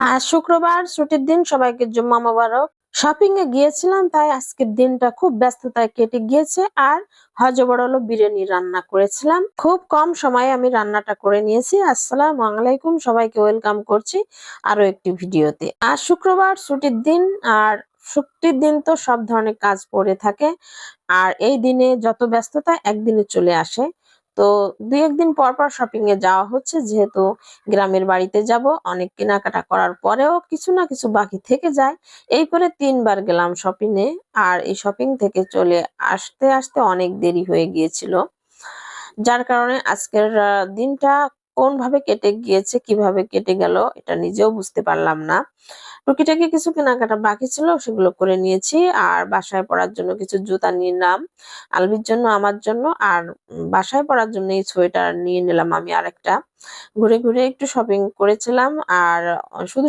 আজ শুক্রবার, ছুটির দিন, সবাইকে জুম্মা মোবারক। শপিং এ গিয়েছিলাম, তাই আজকের দিনটা খুব ব্যস্ততায় কেটে গিয়েছে। আর হজবরল বিরিয়ানি রান্না করেছিলাম। খুব কম সময়ে আমি রান্নাটা করে নিয়েছি। আসসালামু আলাইকুম, সবাইকে ওয়েলকাম করছি আরো একটি ভিডিওতে। আজ শুক্রবার, ছুটির দিন। আর ছুটির দিন তো সব ধরনের কাজ পড়ে থাকে, আর এই দিনে যত ব্যস্ততা একদিনে চলে আসে। তো দুই একদিন পর পর শপিং এ যাওয়া হচ্ছে, যেহেতু গ্রামের বাড়িতে যাব। অনেক কেনাকাটা করার পরেও কিছু না কিছু বাকি থেকে যায়। এই করে ৩ বার গেলাম শপিং এ। আর এই শপিং থেকে চলে আসতে আসতে অনেক দেরি হয়ে গিয়েছিল, যার কারণে আজকের দিনটা কোন ভাবে কেটে গিয়েছে, কিভাবে কেটে গেল, এটা নিজেও বুঝতে পারলাম না। টুকিটাকি কিছু কেনাকাটা বাকি ছিল, সেগুলো করে নিয়েছি। আর বাসায় পরার জন্য কিছু জুতা নিলাম, আলবির জন্য, আমার জন্য। আর বাসায় পরার জন্য এই সোয়েটার নিয়ে নিলাম আমি আরেকটা। ঘুরে ঘুরে একটু শপিং করেছিলাম। আর শুধু